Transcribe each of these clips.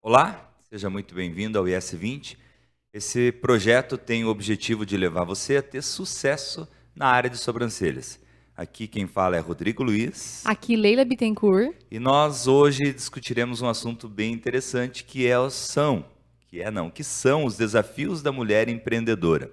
Olá, seja muito bem-vindo ao IS20. Esse projeto tem o objetivo de levar você a ter sucesso na área de sobrancelhas. Aqui quem fala é Rodrigo Luiz. Aqui, Leila Bittencourt. E nós hoje discutiremos um assunto bem interessante que são os desafios da mulher empreendedora.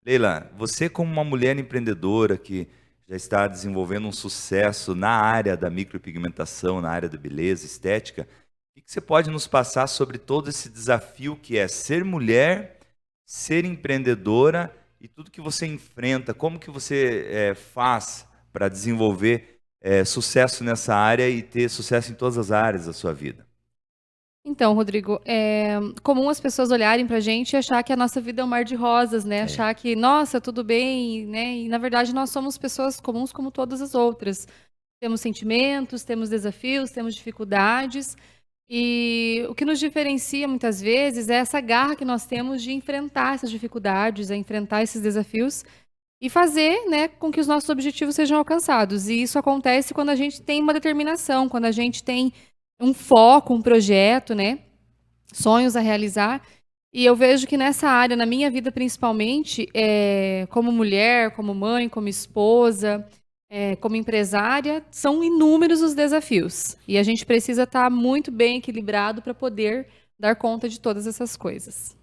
Leila, você como uma mulher empreendedora que já está desenvolvendo um sucesso na área da micropigmentação, na área da beleza, estética, o que você pode nos passar sobre todo esse desafio que é ser mulher, ser empreendedora e tudo que você enfrenta? Como que você faz para desenvolver sucesso nessa área e ter sucesso em todas as áreas da sua vida? Então, Rodrigo, é comum as pessoas olharem pra gente e achar que a nossa vida é um mar de rosas, né? É. Achar que, nossa, tudo bem, né? E na verdade nós somos pessoas comuns como todas as outras. Temos sentimentos, temos desafios, temos dificuldades. E o que nos diferencia muitas vezes é essa garra que nós temos de enfrentar essas dificuldades, enfrentar esses desafios e fazer, né, com que os nossos objetivos sejam alcançados. E isso acontece quando a gente tem uma determinação, quando a gente tem um foco, um projeto, né, sonhos a realizar. E eu vejo que nessa área, na minha vida principalmente, como mulher, como mãe, como esposa, como empresária, são inúmeros os desafios. E a gente precisa estar muito bem equilibrado para poder dar conta de todas essas coisas.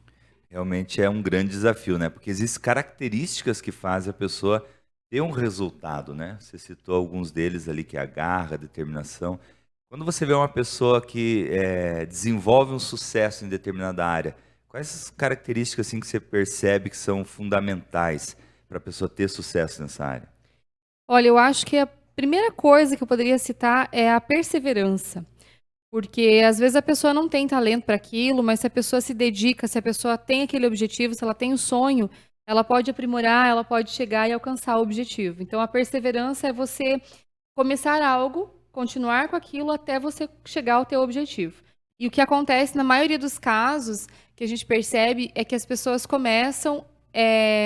Realmente é um grande desafio, né? Porque existem características que fazem a pessoa ter um resultado, né? Você citou alguns deles ali, que é a garra, a determinação. Quando você vê uma pessoa que desenvolve um sucesso em determinada área, quais as características assim que você percebe que são fundamentais para a pessoa ter sucesso nessa área? Olha, eu acho que a primeira coisa que eu poderia citar é a perseverança. Porque às vezes a pessoa não tem talento para aquilo, mas se a pessoa se dedica, se a pessoa tem aquele objetivo, se ela tem um sonho, ela pode aprimorar, ela pode chegar e alcançar o objetivo. Então a perseverança é você começar algo, continuar com aquilo até você chegar ao teu objetivo. E o que acontece na maioria dos casos que a gente percebe é que as pessoas começam,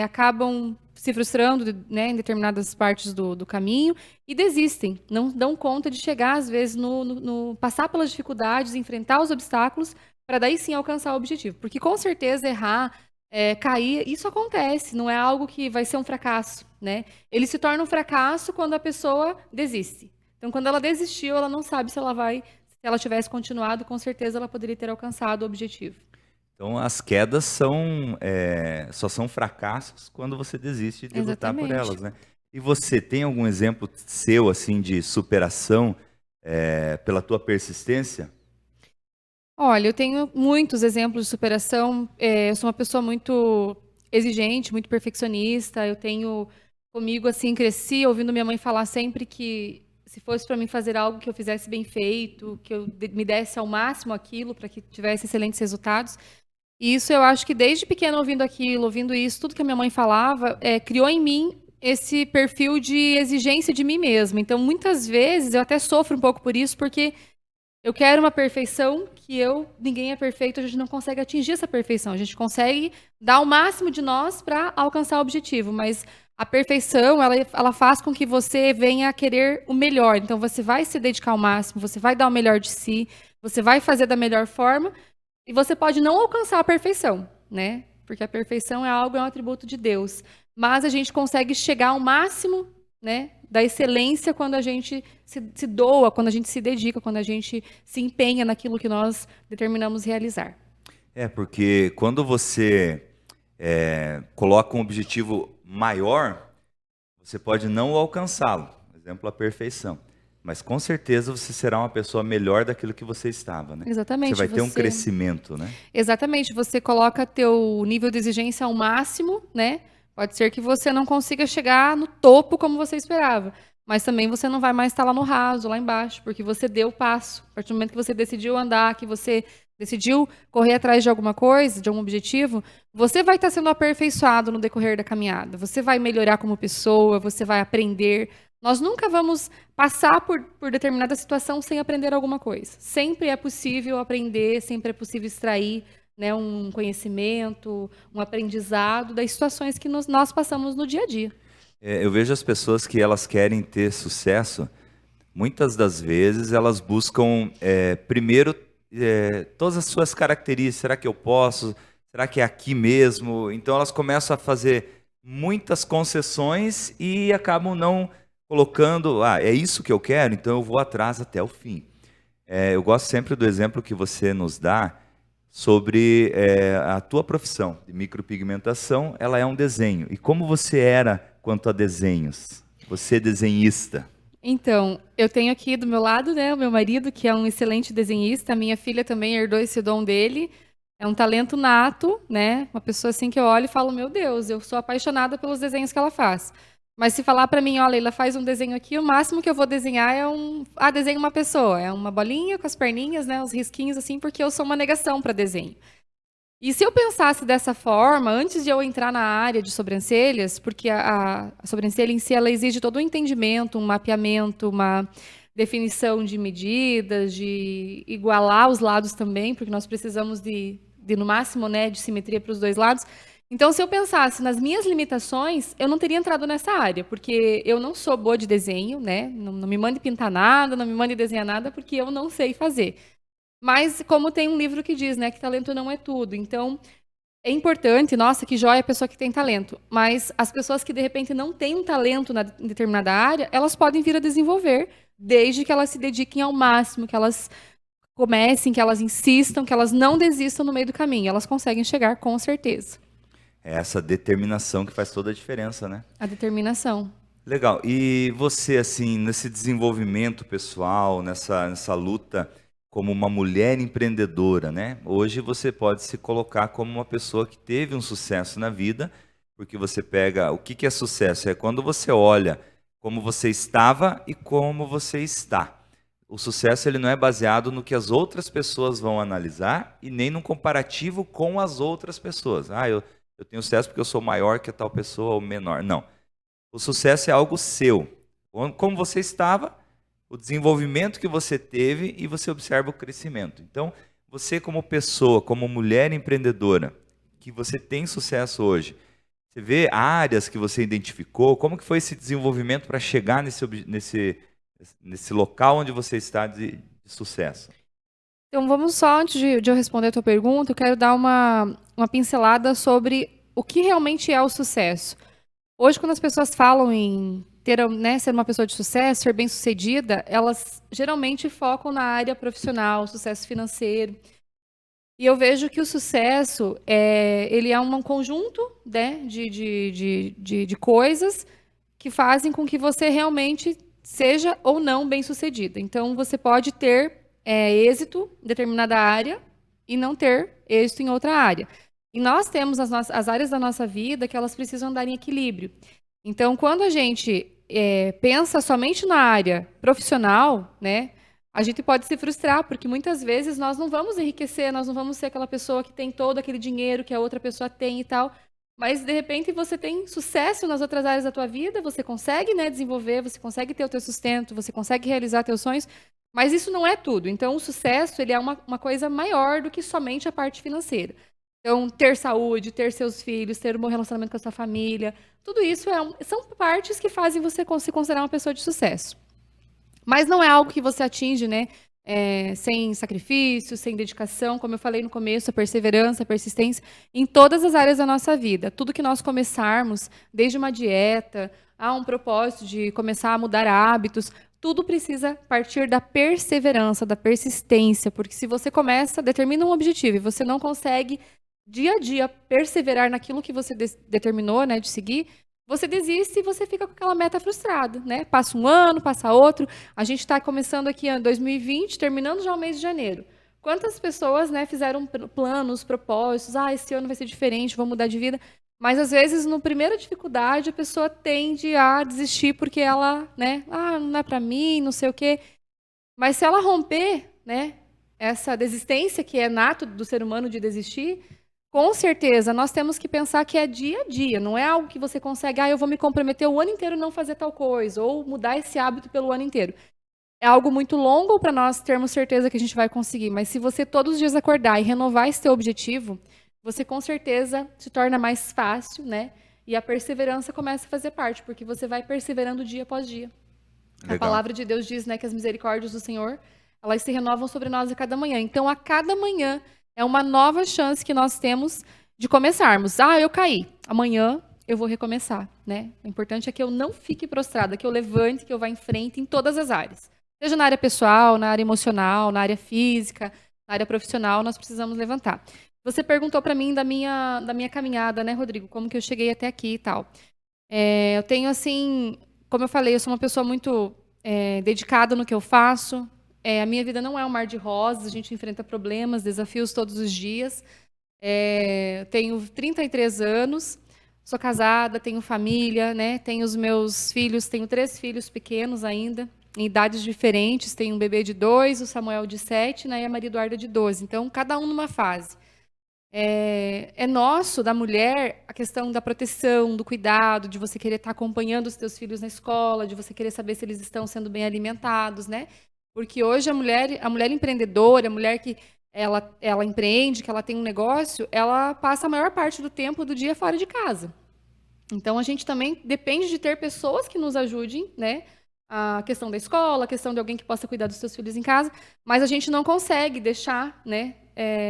acabam se frustrando, né, em determinadas partes do caminho e desistem, não dão conta de chegar, às vezes, passar pelas dificuldades, enfrentar os obstáculos, para daí sim alcançar o objetivo. Porque com certeza errar, cair, isso acontece, não é algo que vai ser um fracasso, né? Ele se torna um fracasso quando a pessoa desiste. Então, quando ela desistiu, ela não sabe se ela vai, se ela tivesse continuado, com certeza ela poderia ter alcançado o objetivo. Então, as quedas só são fracassos quando você desiste de lutar por Exatamente. elas, né? E você tem algum exemplo seu assim de superação pela tua persistência? Olha, eu tenho muitos exemplos de superação. Eu sou uma pessoa muito exigente, muito perfeccionista. Eu tenho comigo, assim, cresci ouvindo minha mãe falar sempre que se fosse para mim fazer algo que eu fizesse bem feito, que eu me desse ao máximo aquilo para que tivesse excelentes resultados. E isso eu acho que desde pequena ouvindo aquilo, ouvindo isso, tudo que a minha mãe falava, criou em mim esse perfil de exigência de mim mesma. Então, muitas vezes eu até sofro um pouco por isso, porque eu quero uma perfeição ninguém é perfeito, a gente não consegue atingir essa perfeição. A gente consegue dar o máximo de nós para alcançar o objetivo, mas a perfeição, ela faz com que você venha a querer o melhor. Então, você vai se dedicar ao máximo, você vai dar o melhor de si, você vai fazer da melhor forma, e você pode não alcançar a perfeição, né? Porque a perfeição é um atributo de Deus. Mas a gente consegue chegar ao máximo, né, da excelência quando a gente se doa, quando a gente se dedica, quando a gente se empenha naquilo que nós determinamos realizar. Porque quando você coloca um objetivo maior, você pode não alcançá-lo, por exemplo, a perfeição. Mas com certeza você será uma pessoa melhor daquilo que você estava, né? Você Exatamente, vai ter um você crescimento, né? Exatamente, você coloca teu nível de exigência ao máximo, né? Pode ser que você não consiga chegar no topo como você esperava, mas também você não vai mais estar lá no raso, lá embaixo, porque você deu o passo. A partir do momento que você decidiu andar, que você decidiu correr atrás de alguma coisa, de algum objetivo, você vai estar sendo aperfeiçoado no decorrer da caminhada. Você vai melhorar como pessoa, você vai aprender. Nós nunca vamos passar por determinada situação sem aprender alguma coisa. Sempre é possível aprender, sempre é possível extrair, né, um conhecimento, um aprendizado das situações que nós passamos no dia a dia. Eu vejo as pessoas que elas querem ter sucesso, muitas das vezes elas buscam primeiro todas as suas características, será que eu posso? Será que é aqui mesmo? Então elas começam a fazer muitas concessões e acabam não colocando, é isso que eu quero, então eu vou atrás até o fim. Eu gosto sempre do exemplo que você nos dá sobre a tua profissão de micropigmentação, ela é um desenho. E como você era quanto a desenhos? Você é desenhista? Então, eu tenho aqui do meu lado, né, o meu marido, que é um excelente desenhista. A minha filha também herdou esse dom dele. É um talento nato, né? Uma pessoa assim que eu olho e falo, meu Deus, eu sou apaixonada pelos desenhos que ela faz. Mas se falar para mim, olha, ela faz um desenho aqui, o máximo que eu vou desenhar é desenho uma pessoa, é uma bolinha com as perninhas, né, os risquinhos assim, porque eu sou uma negação para desenho. E se eu pensasse dessa forma, antes de eu entrar na área de sobrancelhas, porque a sobrancelha em si, ela exige todo um entendimento, um mapeamento, uma definição de medidas, de igualar os lados também, porque nós precisamos de no máximo, né, de simetria para os dois lados. Então, se eu pensasse nas minhas limitações, eu não teria entrado nessa área, porque eu não sou boa de desenho, né? Não me mande pintar nada, não me mande desenhar nada, porque eu não sei fazer. Mas como tem um livro que diz, né, que talento não é tudo. Então, é importante, nossa, que joia a pessoa que tem talento. Mas as pessoas que, de repente, não têm um talento em determinada área, elas podem vir a desenvolver, desde que elas se dediquem ao máximo, que elas comecem, que elas insistam, que elas não desistam no meio do caminho. Elas conseguem chegar com certeza. É essa determinação que faz toda a diferença, né? A determinação. Legal. E você, assim, nesse desenvolvimento pessoal, nessa luta como uma mulher empreendedora, né? Hoje você pode se colocar como uma pessoa que teve um sucesso na vida, porque você pega... O que é sucesso? É quando você olha como você estava e como você está. O sucesso ele não é baseado no que as outras pessoas vão analisar e nem num comparativo com as outras pessoas. Eu tenho sucesso porque eu sou maior que a tal pessoa ou menor. Não. O sucesso é algo seu. Como você estava, o desenvolvimento que você teve e você observa o crescimento. Então, você como pessoa, como mulher empreendedora, que você tem sucesso hoje, você vê áreas que você identificou, como que foi esse desenvolvimento para chegar nesse local onde você está de sucesso? Então, vamos só, antes de eu responder a tua pergunta, eu quero dar uma pincelada sobre o que realmente é o sucesso. Hoje, quando as pessoas falam em ter, né, ser uma pessoa de sucesso, ser bem-sucedida, elas geralmente focam na área profissional, sucesso financeiro. E eu vejo que o sucesso, ele é um conjunto, né, de coisas que fazem com que você realmente seja ou não bem-sucedida. Então, você pode ter êxito em determinada área e não ter êxito em outra área. E nós temos as áreas da nossa vida que elas precisam andar em equilíbrio. Então, quando a gente pensa somente na área profissional, né, a gente pode se frustrar, porque muitas vezes nós não vamos enriquecer, nós não vamos ser aquela pessoa que tem todo aquele dinheiro que a outra pessoa tem e tal. Mas, de repente, você tem sucesso nas outras áreas da tua vida, você consegue, né, desenvolver, você consegue ter o teu sustento, você consegue realizar teus sonhos, mas isso não é tudo. Então, o sucesso, ele é uma coisa maior do que somente a parte financeira. Então, ter saúde, ter seus filhos, ter um bom relacionamento com a sua família, tudo isso são partes que fazem você se considerar uma pessoa de sucesso. Mas não é algo que você atinge, né, sem sacrifício, sem dedicação, como eu falei no começo, a perseverança, a persistência, em todas as áreas da nossa vida. Tudo que nós começarmos, desde uma dieta, a um propósito de começar a mudar hábitos, tudo precisa partir da perseverança, da persistência, porque se você determina um objetivo e você não consegue, dia a dia, perseverar naquilo que você determinou, né, de seguir, você desiste e você fica com aquela meta frustrada, né? Passa um ano, passa outro. A gente está começando aqui em 2020, terminando já o mês de janeiro. Quantas pessoas, né, fizeram planos, propósitos? Esse ano vai ser diferente, vou mudar de vida. Mas, às vezes, na primeira dificuldade, a pessoa tende a desistir porque ela, né, não é para mim, não sei o quê. Mas se ela romper, né, essa desistência que é nato do ser humano de desistir, com certeza, nós temos que pensar que é dia a dia, não é algo que você consegue, eu vou me comprometer o ano inteiro não fazer tal coisa, ou mudar esse hábito pelo ano inteiro. É algo muito longo para nós termos certeza que a gente vai conseguir, mas se você todos os dias acordar e renovar esse teu objetivo, você com certeza se torna mais fácil, né? E a perseverança começa a fazer parte, porque você vai perseverando dia após dia. Legal. A palavra de Deus diz, né, que as misericórdias do Senhor, elas se renovam sobre nós a cada manhã. Então, a cada manhã é uma nova chance que nós temos de começarmos. Ah, eu caí. Amanhã eu vou recomeçar, né? O importante é que eu não fique prostrada, que eu levante, que eu vá em frente em todas as áreas. Seja na área pessoal, na área emocional, na área física, na área profissional, nós precisamos levantar. Você perguntou para mim da minha caminhada, né, Rodrigo? Como que eu cheguei até aqui e tal. Eu tenho, assim, como eu falei, eu sou uma pessoa muito dedicada no que eu faço. A minha vida não é um mar de rosas, a gente enfrenta problemas, desafios todos os dias. Eu tenho 33 anos, sou casada, tenho família, né? Tenho os meus filhos, tenho 3 filhos pequenos ainda, em idades diferentes. Tenho um bebê de 2, o Samuel de 7, né, e a Maria Eduarda de 12. Então, cada um numa fase. É nosso, da mulher, a questão da proteção, do cuidado, de você querer estar acompanhando os teus filhos na escola, de você querer saber se eles estão sendo bem alimentados, né? Porque hoje a mulher empreendedora, a mulher que ela empreende, que ela tem um negócio, ela passa a maior parte do tempo do dia fora de casa. Então, a gente também depende de ter pessoas que nos ajudem, né? A questão da escola, a questão de alguém que possa cuidar dos seus filhos em casa, mas a gente não consegue deixar, né?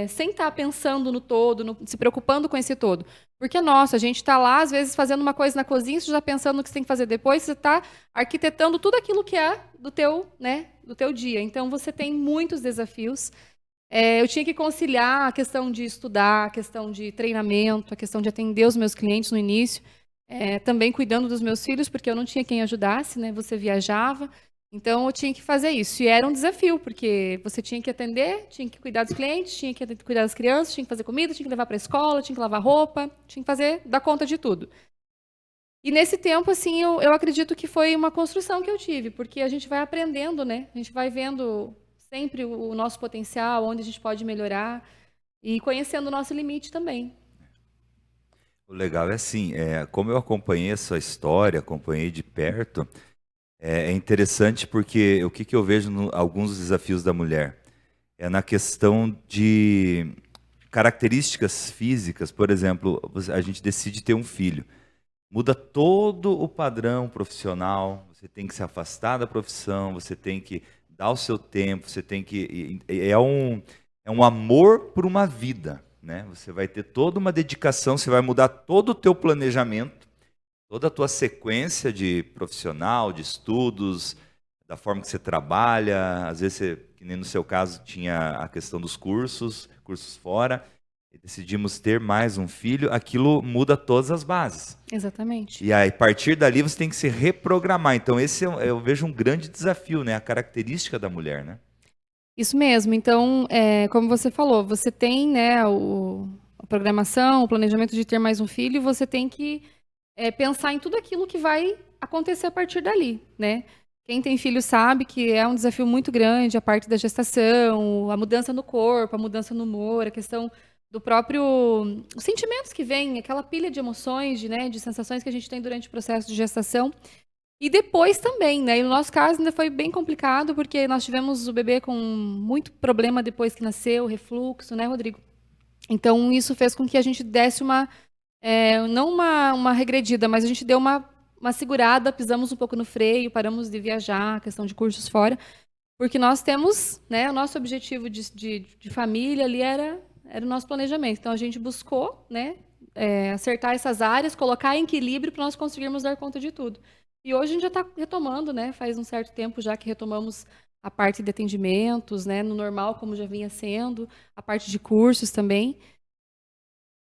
Sem estar pensando no todo, se preocupando com esse todo. Porque, nossa, a gente está lá, às vezes, fazendo uma coisa na cozinha, você já pensando no que você tem que fazer depois, você está arquitetando tudo aquilo que é do teu dia. Então, você tem muitos desafios. Eu tinha que conciliar a questão de estudar, a questão de treinamento, a questão de atender os meus clientes no início, também cuidando dos meus filhos, porque eu não tinha quem ajudasse, né? Você viajava. Então, eu tinha que fazer isso. E era um desafio, porque você tinha que atender, tinha que cuidar dos clientes, tinha que cuidar das crianças, tinha que fazer comida, tinha que levar para a escola, tinha que lavar roupa, tinha que dar conta de tudo. E nesse tempo, assim, eu acredito que foi uma construção que eu tive, porque a gente vai aprendendo, né? A gente vai vendo sempre o nosso potencial, onde a gente pode melhorar, e conhecendo o nosso limite também. O legal é assim, como eu acompanhei a sua história, acompanhei de perto, é interessante porque o que eu vejo em alguns dos desafios da mulher é na questão de características físicas. Por exemplo, a gente decide ter um filho. Muda todo o padrão profissional, você tem que se afastar da profissão, você tem que dar o seu tempo, você tem que... É um amor por uma vida, né? Você vai ter toda uma dedicação, você vai mudar todo o teu planejamento, toda a tua sequência de profissional, de estudos, da forma que você trabalha. Às vezes, que nem no seu caso, tinha a questão dos cursos fora, e decidimos ter mais um filho, aquilo muda todas as bases. Exatamente. E aí, a partir dali, você tem que se reprogramar. Então, esse eu vejo um grande desafio, né? A característica da mulher, né? Isso mesmo. Então, como você falou, você tem, né, a programação, o planejamento de ter mais um filho, você tem que pensar em tudo aquilo que vai acontecer a partir dali, né? Quem tem filho sabe que é um desafio muito grande, a parte da gestação, a mudança no corpo, a mudança no humor, a questão do próprio... Os sentimentos que vêm, aquela pilha de emoções, de sensações que a gente tem durante o processo de gestação. E depois também, né? E no nosso caso ainda foi bem complicado, porque nós tivemos o bebê com muito problema depois que nasceu, refluxo, né, Rodrigo? Então, isso fez com que a gente desse não uma regredida, mas a gente deu uma segurada, pisamos um pouco no freio, paramos de viajar, questão de cursos fora, porque nós temos, né, o nosso objetivo de família ali era o nosso planejamento. Então, a gente buscou, né, acertar essas áreas, colocar em equilíbrio para nós conseguirmos dar conta de tudo. E hoje a gente já está retomando, né, faz um certo tempo já que retomamos a parte de atendimentos, né, no normal, como já vinha sendo, a parte de cursos também.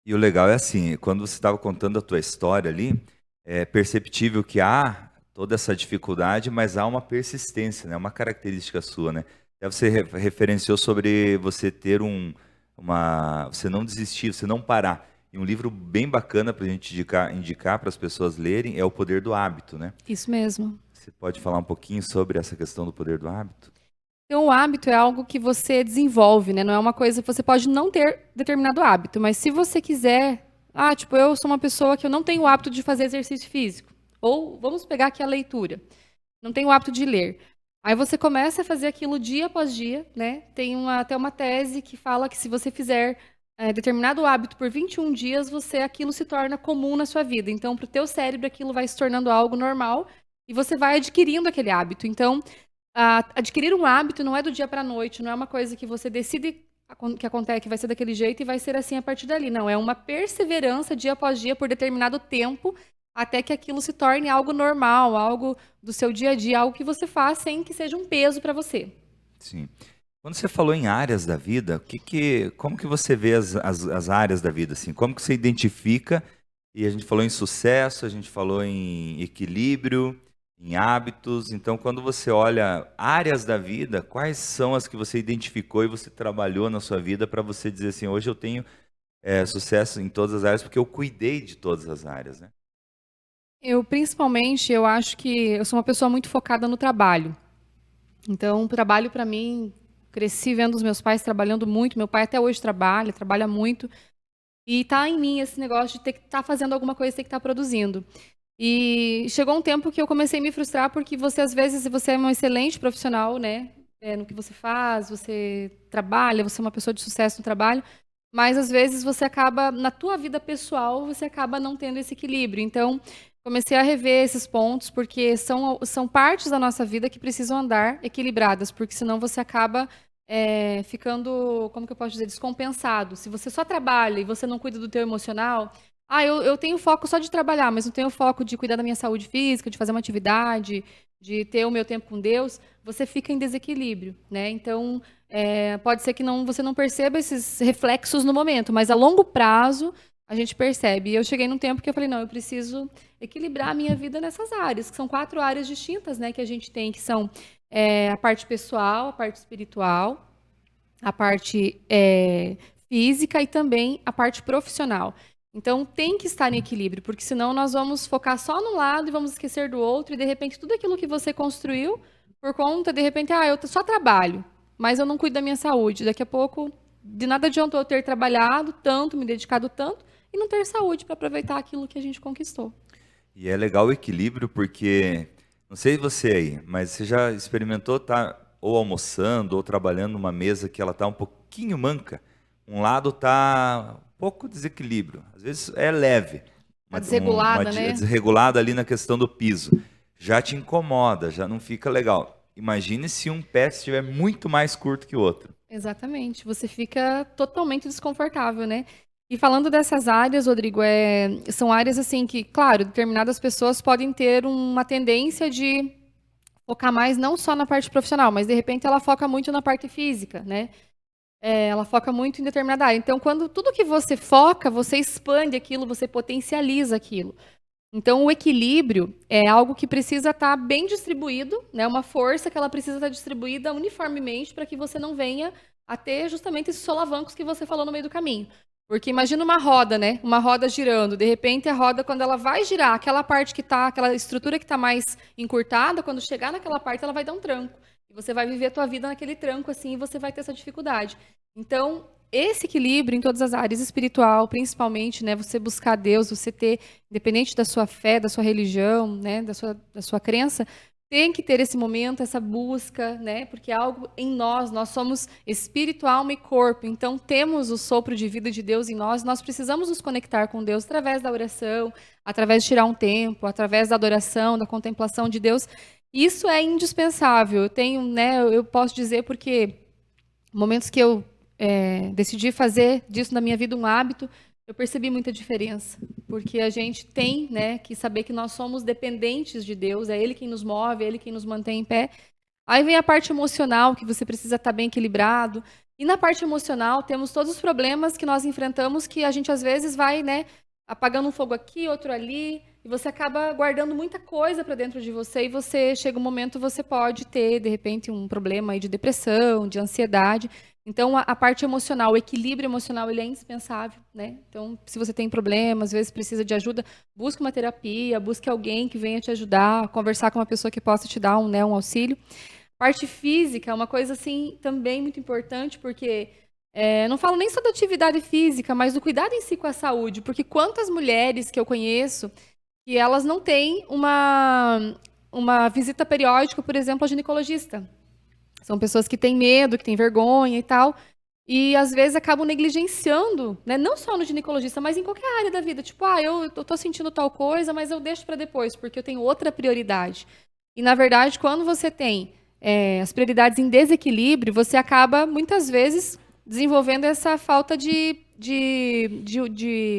E o legal é assim, quando você estava contando a tua história ali, é perceptível que há toda essa dificuldade, mas há uma persistência, né? Uma característica sua, né? Até você referenciou sobre você ter você não desistir, você não parar. E um livro bem bacana para a gente indicar para as pessoas lerem é O Poder do Hábito, né? Isso mesmo. Você pode falar um pouquinho sobre essa questão do poder do hábito? Então, o hábito é algo que você desenvolve, né? Não é uma coisa... Você pode não ter determinado hábito, mas se você quiser... tipo, eu sou uma pessoa que eu não tenho o hábito de fazer exercício físico. Ou, vamos pegar aqui a leitura. Não tenho o hábito de ler. Aí você começa a fazer aquilo dia após dia, né? Tem até uma tese que fala que se você fizer determinado hábito por 21 dias, aquilo se torna comum na sua vida. Então, para o teu cérebro, aquilo vai se tornando algo normal e você vai adquirindo aquele hábito. Então, Adquirir um hábito não é do dia para a noite, não é uma coisa que você decide que acontece, que vai ser daquele jeito e vai ser assim a partir dali. Não, é uma perseverança dia após dia por determinado tempo até que aquilo se torne algo normal, algo do seu dia a dia, algo que você faz sem que seja um peso para você. Sim. Quando você falou em áreas da vida, como que você vê as áreas da vida, assim? Como que você identifica? E a gente falou em sucesso, a gente falou em equilíbrio, em hábitos. Então, quando você olha áreas da vida, quais são as que você identificou e você trabalhou na sua vida para você dizer assim, hoje eu tenho sucesso em todas as áreas porque eu cuidei de todas as áreas, né? Principalmente, eu acho que eu sou uma pessoa muito focada no trabalho. Então, o trabalho para mim, cresci vendo os meus pais trabalhando muito. Meu pai até hoje trabalha muito. E tá em mim esse negócio de ter que estar fazendo alguma coisa, ter que estar produzindo. E chegou um tempo que eu comecei a me frustrar porque às vezes, você é um excelente profissional, né? No que você faz, você trabalha, você é uma pessoa de sucesso no trabalho, mas às vezes você acaba, na tua vida pessoal, você acaba não tendo esse equilíbrio. Então, comecei a rever esses pontos, porque são partes da nossa vida que precisam andar equilibradas, porque senão você acaba ficando, como que eu posso dizer, descompensado. Se você só trabalha e você não cuida do teu emocional, eu tenho foco só de trabalhar, mas não tenho foco de cuidar da minha saúde física, de fazer uma atividade, de ter o meu tempo com Deus, você fica em desequilíbrio, né? Então, pode ser que você não perceba esses reflexos no momento, mas a longo prazo a gente percebe. E eu cheguei num tempo que eu falei, não, eu preciso equilibrar a minha vida nessas áreas, que são 4 áreas distintas, né, que a gente tem, que são a parte pessoal, a parte espiritual, a parte física e também a parte profissional. Então, tem que estar em equilíbrio, porque senão nós vamos focar só num lado e vamos esquecer do outro, e de repente tudo aquilo que você construiu, por conta, de repente, eu só trabalho, mas eu não cuido da minha saúde. Daqui a pouco, de nada adiantou eu ter trabalhado tanto, me dedicado tanto, e não ter saúde para aproveitar aquilo que a gente conquistou. E é legal o equilíbrio porque, não sei você aí, mas você já experimentou estar ou almoçando ou trabalhando numa mesa que ela está um pouquinho manca? Um lado está um pouco desequilíbrio, às vezes é leve, Tá desregulada, né? desregulada ali na questão do piso. Já te incomoda, já não fica legal. Imagine se um pé estiver muito mais curto que o outro. Exatamente, você fica totalmente desconfortável, né? E falando dessas áreas, Rodrigo, são áreas assim que, claro, determinadas pessoas podem ter uma tendência de focar mais não só na parte profissional, mas de repente ela foca muito na parte física, né? Ela foca muito em determinada área. Então, quando tudo que você foca, você expande aquilo, você potencializa aquilo. Então, o equilíbrio é algo que precisa estar bem distribuído, né? Uma força que ela precisa estar distribuída uniformemente para que você não venha a ter justamente esses solavancos que você falou no meio do caminho. Porque imagina uma roda, né? Uma roda girando. De repente, a roda, quando ela vai girar, aquela parte que tá, aquela estrutura que está mais encurtada, quando chegar naquela parte, ela vai dar um tranco. E você vai viver a tua vida naquele tranco, assim, e você vai ter essa dificuldade. Então, esse equilíbrio em todas as áreas, espiritual, principalmente, né? Você buscar Deus, você ter, independente da sua fé, da sua religião, né? Da sua crença, tem que ter esse momento, essa busca, né? Porque é algo em nós somos espírito, alma e corpo. Então, temos o sopro de vida de Deus em nós precisamos nos conectar com Deus através da oração, através de tirar um tempo, através da adoração, da contemplação de Deus. Isso é indispensável. Eu tenho, né? Eu posso dizer porque momentos que eu decidi fazer disso na minha vida um hábito, eu percebi muita diferença, porque a gente tem, né, que saber que nós somos dependentes de Deus, é Ele quem nos move, é Ele quem nos mantém em pé. Aí vem a parte emocional, que você precisa estar bem equilibrado, e na parte emocional temos todos os problemas que nós enfrentamos, que a gente às vezes vai, né, apagando um fogo aqui, outro ali, e você acaba guardando muita coisa para dentro de você, e você chega um momento, você pode ter, de repente, um problema aí de depressão, de ansiedade. Então, a parte emocional, o equilíbrio emocional, ele é indispensável, né? Então, se você tem problemas, às vezes precisa de ajuda, busque uma terapia, busque alguém que venha te ajudar, conversar com uma pessoa que possa te dar um auxílio. Parte física é uma coisa, assim, também muito importante, porque não falo nem só da atividade física, mas do cuidado em si com a saúde, porque quantas mulheres que eu conheço que elas não têm uma visita periódica, por exemplo, ao ginecologista. São pessoas que têm medo, que têm vergonha e tal, e às vezes acabam negligenciando, né? Não só no ginecologista, mas em qualquer área da vida. Tipo, eu tô sentindo tal coisa, mas eu deixo para depois, porque eu tenho outra prioridade. E, na verdade, quando você tem as prioridades em desequilíbrio, você acaba, muitas vezes, desenvolvendo essa falta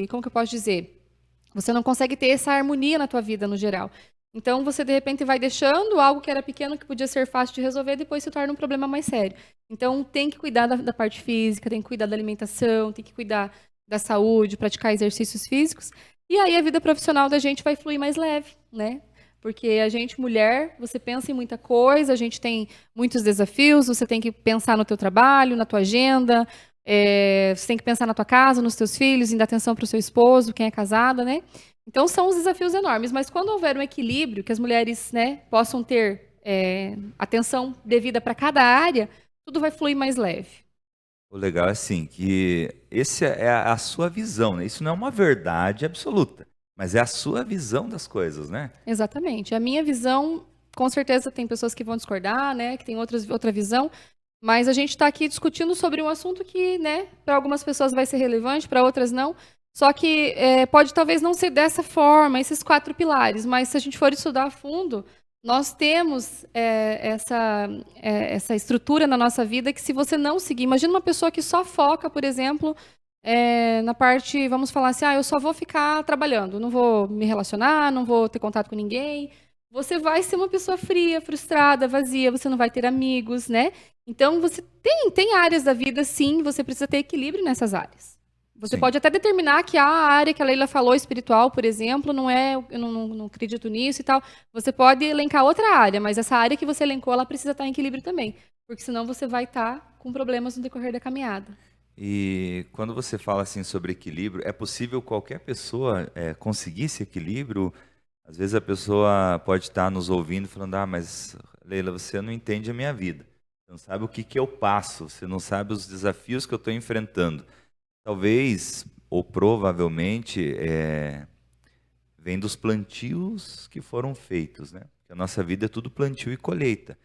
como que eu posso dizer? Você não consegue ter essa harmonia na tua vida, no geral. Então, você, de repente, vai deixando algo que era pequeno, que podia ser fácil de resolver, depois se torna um problema mais sério. Então, tem que cuidar da parte física, tem que cuidar da alimentação, tem que cuidar da saúde, praticar exercícios físicos. E aí, a vida profissional da gente vai fluir mais leve, né? Porque a gente, mulher, você pensa em muita coisa, a gente tem muitos desafios, você tem que pensar no teu trabalho, na tua agenda, você tem que pensar na tua casa, nos teus filhos, em dar atenção para o seu esposo, quem é casada, né? Então, são os desafios enormes. Mas quando houver um equilíbrio, que as mulheres, né, possam ter atenção devida para cada área, tudo vai fluir mais leve. O legal é assim, que esse é a sua visão, né? Isso não é uma verdade absoluta, mas é a sua visão das coisas, né? Exatamente. A minha visão, com certeza tem pessoas que vão discordar, né, que tem outra visão, mas a gente está aqui discutindo sobre um assunto que, né, para algumas pessoas vai ser relevante, para outras não. Só que pode talvez não ser dessa forma, esses 4 pilares, mas se a gente for estudar a fundo, nós temos essa estrutura na nossa vida que, se você não seguir, imagina uma pessoa que só foca, por exemplo, na parte, vamos falar assim, eu só vou ficar trabalhando, não vou me relacionar, não vou ter contato com ninguém. Você vai ser uma pessoa fria, frustrada, vazia, você não vai ter amigos, né? Então, você tem áreas da vida, sim, você precisa ter equilíbrio nessas áreas. Você Sim. pode até determinar que a área que a Leila falou, espiritual, por exemplo, não é, eu não acredito nisso e tal. Você pode elencar outra área, mas essa área que você elencou, ela precisa estar em equilíbrio também. Porque senão você vai estar com problemas no decorrer da caminhada. E quando você fala assim sobre equilíbrio, é possível qualquer pessoa conseguir esse equilíbrio? Às vezes a pessoa pode estar nos ouvindo falando, mas Leila, você não entende a minha vida. Você não sabe o que eu passo, você não sabe os desafios que eu estou enfrentando. Talvez, ou provavelmente, vem dos plantios que foram feitos, né? Porque a nossa vida é tudo plantio e colheita.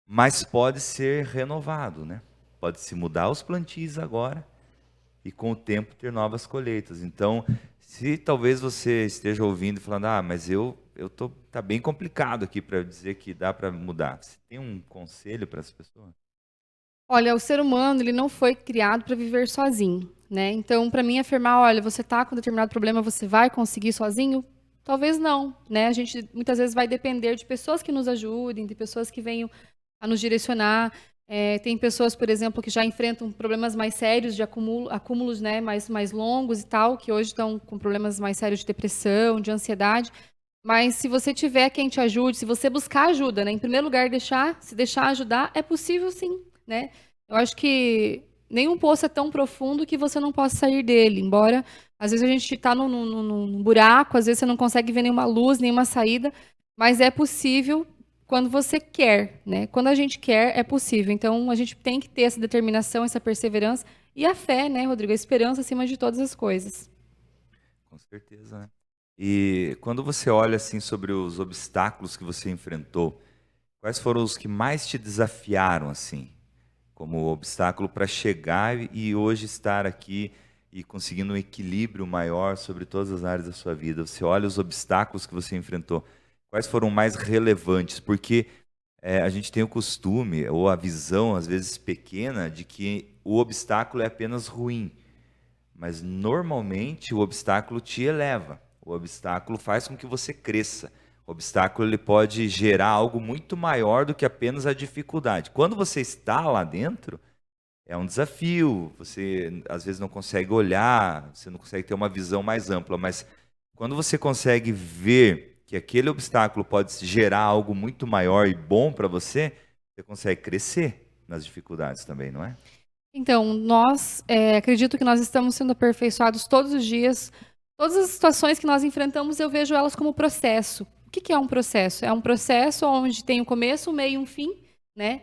Mas pode ser renovado, né? Pode se mudar os plantios agora e com o tempo ter novas colheitas. Então, se talvez você esteja ouvindo e falando, mas tá bem complicado aqui para dizer que dá para mudar. Você tem um conselho para as pessoas? Olha, o ser humano, ele não foi criado para viver sozinho, né? Então, para mim, afirmar, olha, você está com determinado problema, você vai conseguir sozinho? Talvez não, né? A gente muitas vezes vai depender de pessoas que nos ajudem, de pessoas que venham a nos direcionar. Tem pessoas, por exemplo, que já enfrentam problemas mais sérios de acúmulos, né, mais longos e tal, que hoje estão com problemas mais sérios de depressão, de ansiedade. Mas se você tiver quem te ajude, se você buscar ajuda, né, em primeiro lugar, se deixar ajudar, é possível sim, né? Eu acho que nenhum poço é tão profundo que você não possa sair dele, embora às vezes a gente está num buraco, às vezes você não consegue ver nenhuma luz, nenhuma saída, mas é possível quando você quer, né? Quando a gente quer, é possível. Então, a gente tem que ter essa determinação, essa perseverança e a fé, né, Rodrigo? A esperança acima de todas as coisas. Com certeza, né? E quando você olha assim sobre os obstáculos que você enfrentou, quais foram os que mais te desafiaram assim, como obstáculo para chegar e hoje estar aqui e conseguindo um equilíbrio maior sobre todas as áreas da sua vida? Você olha os obstáculos que você enfrentou, quais foram mais relevantes? Porque a gente tem o costume, ou a visão, às vezes pequena, de que o obstáculo é apenas ruim. Mas, normalmente, o obstáculo te eleva. O obstáculo faz com que você cresça. O obstáculo ele pode gerar algo muito maior do que apenas a dificuldade. Quando você está lá dentro, é um desafio. Você, às vezes, não consegue olhar, você não consegue ter uma visão mais ampla. Mas, quando você consegue ver que aquele obstáculo pode gerar algo muito maior e bom para você, você consegue crescer nas dificuldades também, não é? Então, acredito que nós estamos sendo aperfeiçoados todos os dias. Todas as situações que nós enfrentamos, eu vejo elas como processo. O que é um processo? É um processo onde tem um começo, um meio e um fim, né?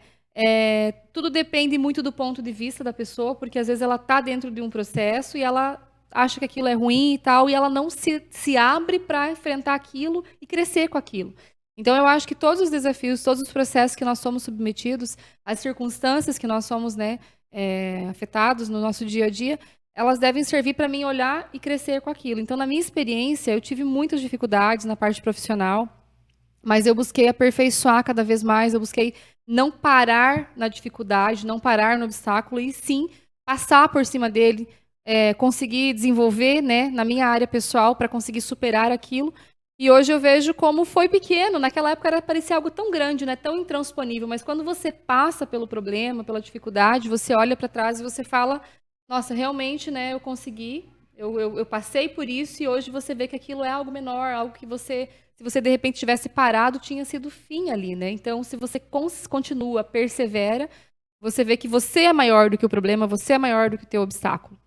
Tudo depende muito do ponto de vista da pessoa, porque às vezes ela está dentro de um processo e ela acha que aquilo é ruim e tal, e ela não se abre para enfrentar aquilo e crescer com aquilo. Então, eu acho que todos os desafios, todos os processos que nós somos submetidos, as circunstâncias que nós somos, né, afetados no nosso dia a dia, elas devem servir para mim olhar e crescer com aquilo. Então, na minha experiência, eu tive muitas dificuldades na parte profissional. mas eu busquei aperfeiçoar cada vez mais, eu busquei não parar na dificuldade, não parar no obstáculo, e sim passar por cima dele, conseguir desenvolver, né, na minha área pessoal para conseguir superar aquilo. E hoje eu vejo como foi pequeno. Naquela época parecia algo tão grande, né, tão intransponível, mas quando você passa pelo problema, pela dificuldade, você olha para trás e você fala, nossa, realmente, né, eu consegui, eu passei por isso, e hoje você vê que aquilo é algo menor, algo que você, se você de repente tivesse parado, tinha sido o fim ali, né? Então, se você continua, persevera, você vê que você é maior do que o problema, você é maior do que o teu obstáculo.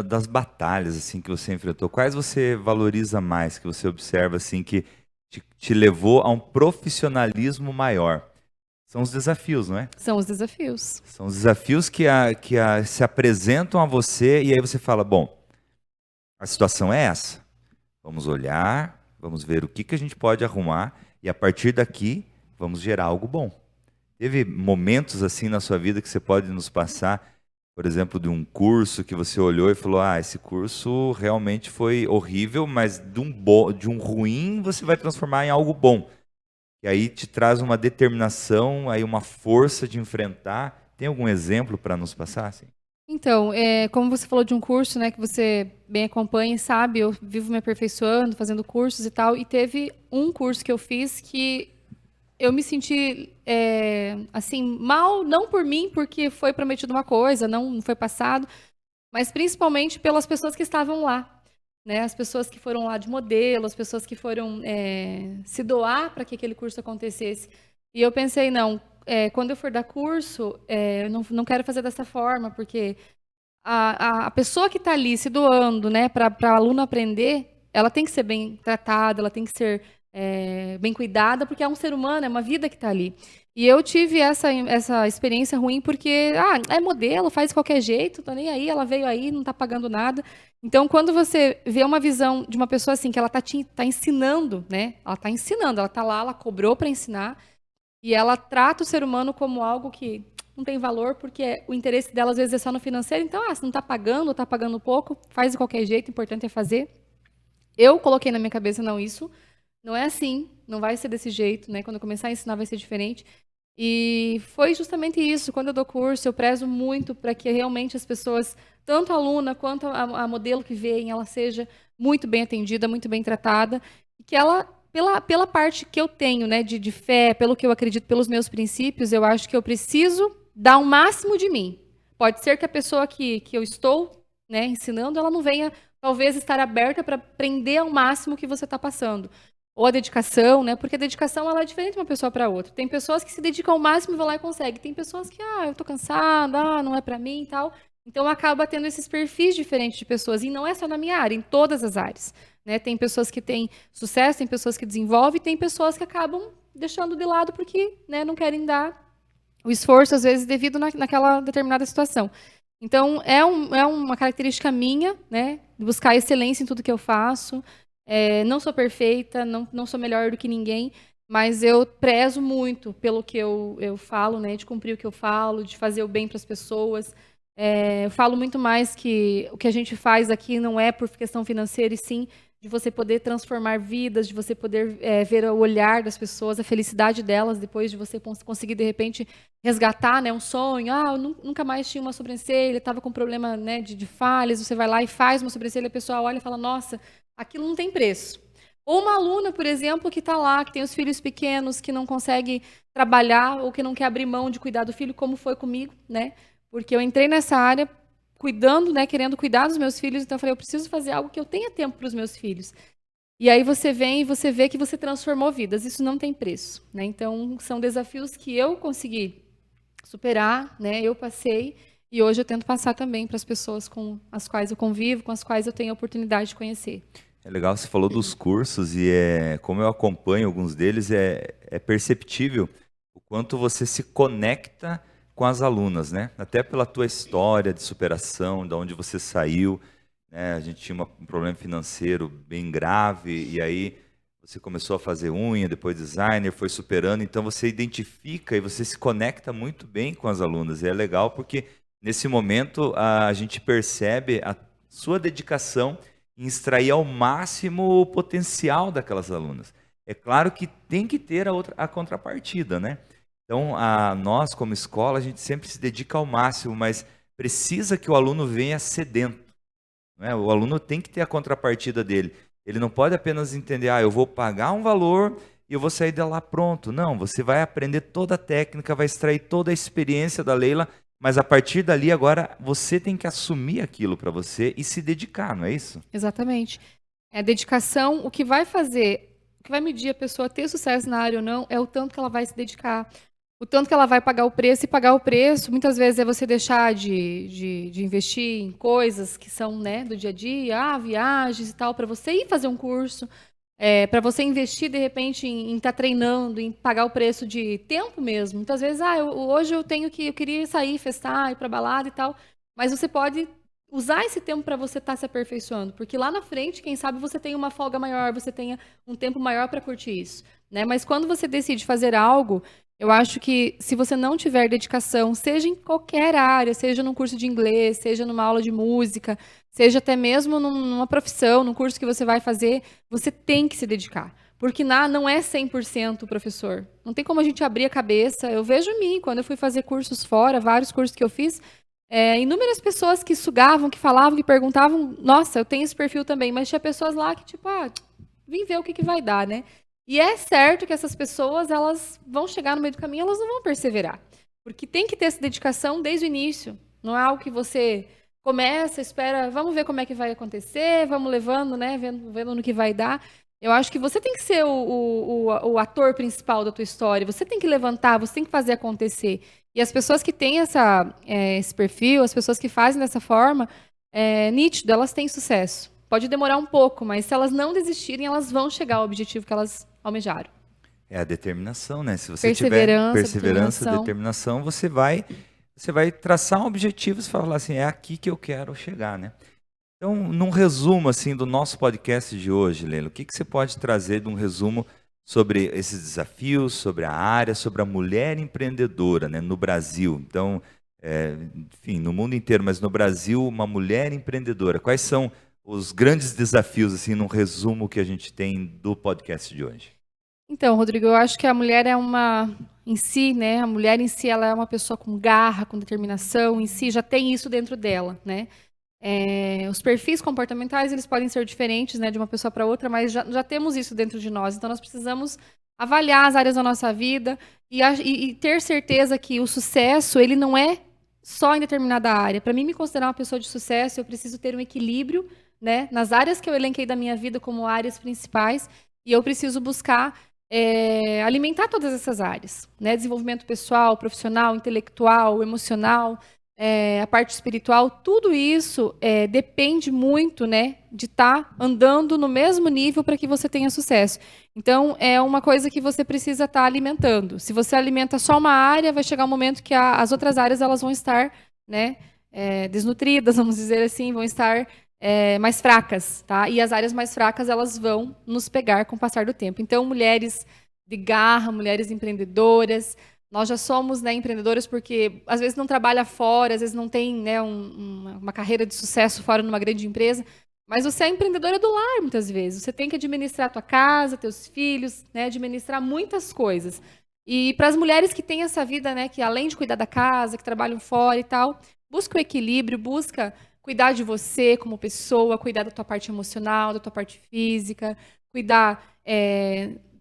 Das batalhas assim que você enfrentou, quais você valoriza mais, que você observa assim que te levou a um profissionalismo maior? São os desafios, não é? São os desafios. São os desafios se apresentam a você e aí você fala, bom, a situação é essa. Vamos olhar, vamos ver o que a gente pode arrumar e a partir daqui vamos gerar algo bom. Teve momentos assim na sua vida que você pode nos passar, por exemplo, de um curso que você olhou e falou, esse curso realmente foi horrível, mas de um ruim você vai transformar em algo bom. E aí te traz uma determinação, aí uma força de enfrentar. Tem algum exemplo para nos passar? Assim? Então, como você falou de um curso, né, que você bem acompanha e sabe, eu vivo me aperfeiçoando, fazendo cursos e tal, e teve um curso que eu fiz que eu me senti, assim, mal, não por mim, porque foi prometido uma coisa, não foi passado, mas principalmente pelas pessoas que estavam lá, né? As pessoas que foram lá de modelo, as pessoas que foram se doar para que aquele curso acontecesse. E eu pensei, não, quando eu for dar curso, eu não quero fazer dessa forma, porque a pessoa que está ali se doando, né, para o aluno aprender, ela tem que ser bem tratada, ela tem que ser bem cuidada, porque é um ser humano, é uma vida que está ali. E eu tive essa experiência ruim porque, é modelo, faz de qualquer jeito, tô nem aí, ela veio aí, não está pagando nada. Então, quando você vê uma visão de uma pessoa assim, que ela tá ensinando, né? Ela está ensinando, ela está lá, ela cobrou para ensinar, e ela trata o ser humano como algo que não tem valor, porque o interesse dela às vezes é só no financeiro. Então, se não está pagando, está pagando pouco, faz de qualquer jeito, o importante é fazer. Eu coloquei na minha cabeça, não, isso não é assim, não vai ser desse jeito, né? Quando eu começar a ensinar vai ser diferente. E foi justamente isso. Quando eu dou curso, eu prezo muito para que realmente as pessoas, tanto a aluna quanto a modelo que vem, ela seja muito bem atendida, muito bem tratada, e que ela, pela parte que eu tenho, né, de fé, pelo que eu acredito, pelos meus princípios, eu acho que eu preciso dar o máximo de mim. Pode ser que a pessoa que eu estou, né, ensinando, ela não venha, talvez, estar aberta para aprender ao máximo que você está passando. Ou a dedicação, né? Porque a dedicação ela é diferente de uma pessoa para outra. Tem pessoas que se dedicam ao máximo e vão lá e conseguem. Tem pessoas que, eu tô cansada, não é para mim e tal. Então acaba tendo esses perfis diferentes de pessoas. E não é só na minha área, em todas as áreas. Né? Tem pessoas que têm sucesso, tem pessoas que desenvolvem, tem pessoas que acabam deixando de lado porque, né, não querem dar o esforço, às vezes, devido naquela determinada situação. Então, é uma característica minha, né? Buscar excelência em tudo que eu faço. Não sou perfeita, não sou melhor do que ninguém, mas eu prezo muito pelo que eu falo, né? De cumprir o que eu falo, de fazer o bem para as pessoas. Eu falo muito mais que o que a gente faz aqui não é por questão financeira, e sim de você poder transformar vidas, de você poder ver o olhar das pessoas, a felicidade delas, depois de você conseguir, de repente, resgatar, né, um sonho. Eu nunca mais tinha uma sobrancelha, estava com problema, né, de falhas, você vai lá e faz uma sobrancelha, a pessoa olha e fala, nossa, aquilo não tem preço. Ou uma aluna, por exemplo, que está lá, que tem os filhos pequenos, que não consegue trabalhar ou que não quer abrir mão de cuidar do filho, como foi comigo, né? Porque eu entrei nessa área cuidando, né, querendo cuidar dos meus filhos, então eu falei, eu preciso fazer algo que eu tenha tempo para os meus filhos. E aí você vem e você vê que você transformou vidas, isso não tem preço, né? Então, são desafios que eu consegui superar, né? Eu passei e hoje eu tento passar também para as pessoas com as quais eu convivo, com as quais eu tenho a oportunidade de conhecer. É legal, você falou dos cursos e como eu acompanho alguns deles, é perceptível o quanto você se conecta com as alunas, né? Até pela tua história de superação, de onde você saiu, né? A gente tinha um problema financeiro bem grave e aí você começou a fazer unha, depois designer, foi superando, então você identifica e você se conecta muito bem com as alunas. E é legal porque nesse momento a gente percebe a sua dedicação em extrair ao máximo o potencial daquelas alunas. É claro que tem que ter a contrapartida, né? Então, nós, como escola, a gente sempre se dedica ao máximo, mas precisa que o aluno venha sedento, né? O aluno tem que ter a contrapartida dele. Ele não pode apenas entender, eu vou pagar um valor e eu vou sair de lá pronto. Não, você vai aprender toda a técnica, vai extrair toda a experiência da Leila, mas a partir dali agora você tem que assumir aquilo para você e se dedicar, não é isso? Exatamente. É a dedicação, o que vai fazer, o que vai medir a pessoa ter sucesso na área ou não, é o tanto que ela vai se dedicar, o tanto que ela vai pagar o preço. E pagar o preço, muitas vezes, é você deixar de investir em coisas que são, né, do dia a dia, viagens e tal, para você ir fazer um curso, para você investir, de repente, em estar treinando, em pagar o preço de tempo mesmo. Muitas vezes, hoje eu queria sair, festar, ir para balada e tal, mas você pode usar esse tempo para você estar se aperfeiçoando, porque lá na frente, quem sabe você tenha uma folga maior, você tenha um tempo maior para curtir isso, né? Mas quando você decide fazer algo, eu acho que se você não tiver dedicação, seja em qualquer área, seja num curso de inglês, seja numa aula de música, seja até mesmo numa profissão, num curso que você vai fazer, você tem que se dedicar. Porque não é 100% professor. Não tem como a gente abrir a cabeça. Eu vejo em mim, quando eu fui fazer cursos fora, vários cursos que eu fiz, inúmeras pessoas que sugavam, que falavam, que perguntavam, nossa, eu tenho esse perfil também, mas tinha pessoas lá que, tipo, vim ver o que vai dar, né? E é certo que essas pessoas, elas vão chegar no meio do caminho, elas não vão perseverar. Porque tem que ter essa dedicação desde o início. Não é algo que você começa, espera, vamos ver como é que vai acontecer, vamos levando, né, vendo no que vai dar. Eu acho que você tem que ser o ator principal da tua história, você tem que levantar, você tem que fazer acontecer. E as pessoas que têm esse perfil, as pessoas que fazem dessa forma, nítido, elas têm sucesso. Pode demorar um pouco, mas se elas não desistirem, elas vão chegar ao objetivo que elas almejaram. É a determinação, né? Se você tiver perseverança, determinação, você vai traçar um objetivo e falar assim, é aqui que eu quero chegar, né? Então, num resumo assim do nosso podcast de hoje, Leila, o que você pode trazer de um resumo sobre esses desafios, sobre a área, sobre a mulher empreendedora, né, no Brasil? Então, enfim, no mundo inteiro, mas no Brasil, uma mulher empreendedora. Quais são os grandes desafios, assim, num resumo que a gente tem do podcast de hoje? Então, Rodrigo, eu acho que a mulher em si, né? A mulher em si, ela é uma pessoa com garra, com determinação, em si já tem isso dentro dela, né? Os perfis comportamentais, eles podem ser diferentes, né, de uma pessoa para outra, mas já temos isso dentro de nós. Então, nós precisamos avaliar as áreas da nossa vida e ter certeza que o sucesso, ele não é só em determinada área. Para mim, me considerar uma pessoa de sucesso, eu preciso ter um equilíbrio, né, nas áreas que eu elenquei da minha vida como áreas principais, e eu preciso buscar alimentar todas essas áreas, né? Desenvolvimento pessoal, profissional, intelectual, emocional, a parte espiritual, tudo isso depende muito, né, de estar andando no mesmo nível para que você tenha sucesso. Então, é uma coisa que você precisa estar alimentando. Se você alimenta só uma área, vai chegar um momento que as outras áreas elas vão estar, né, desnutridas, vamos dizer assim, vão estar mais fracas, tá? E as áreas mais fracas, elas vão nos pegar com o passar do tempo. Então, mulheres de garra, mulheres empreendedoras, nós já somos, né, empreendedoras porque às vezes não trabalha fora, às vezes não tem, né, uma carreira de sucesso fora numa grande empresa, mas você é empreendedora do lar muitas vezes. Você tem que administrar a tua casa, teus filhos, né, administrar muitas coisas. E para as mulheres que têm essa vida, né, que além de cuidar da casa, que trabalham fora e tal, busca o equilíbrio, busca cuidar de você como pessoa, cuidar da tua parte emocional, da tua parte física, cuidar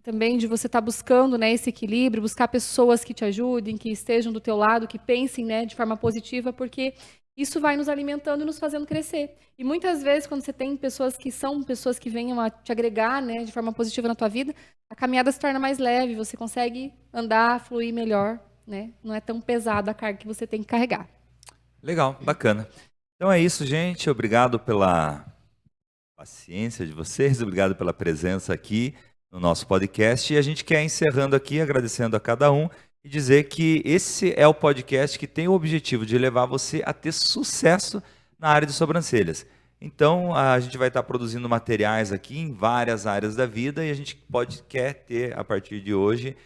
também de você estar buscando, né, esse equilíbrio, buscar pessoas que te ajudem, que estejam do teu lado, que pensem, né, de forma positiva, porque isso vai nos alimentando e nos fazendo crescer. E muitas vezes, quando você tem pessoas que venham a te agregar, né, de forma positiva na tua vida, a caminhada se torna mais leve, você consegue andar, fluir melhor, né? Não é tão pesada a carga que você tem que carregar. Legal, bacana. Então é isso, gente. Obrigado pela paciência de vocês, obrigado pela presença aqui no nosso podcast. E a gente quer encerrando aqui, agradecendo a cada um e dizer que esse é o podcast que tem o objetivo de levar você a ter sucesso na área de sobrancelhas. Então, a gente vai estar produzindo materiais aqui em várias áreas da vida e a gente quer ter, a partir de hoje,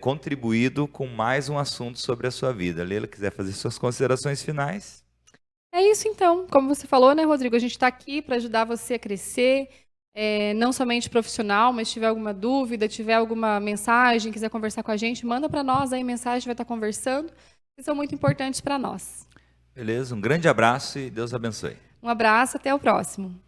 contribuído com mais um assunto sobre a sua vida. Leila, quiser fazer suas considerações finais? É isso então, como você falou, né, Rodrigo? A gente está aqui para ajudar você a crescer, não somente profissional, mas tiver alguma dúvida, tiver alguma mensagem, quiser conversar com a gente, manda para nós aí mensagem, a gente vai estar conversando, que são muito importantes para nós. Beleza, um grande abraço e Deus abençoe. Um abraço, até o próximo.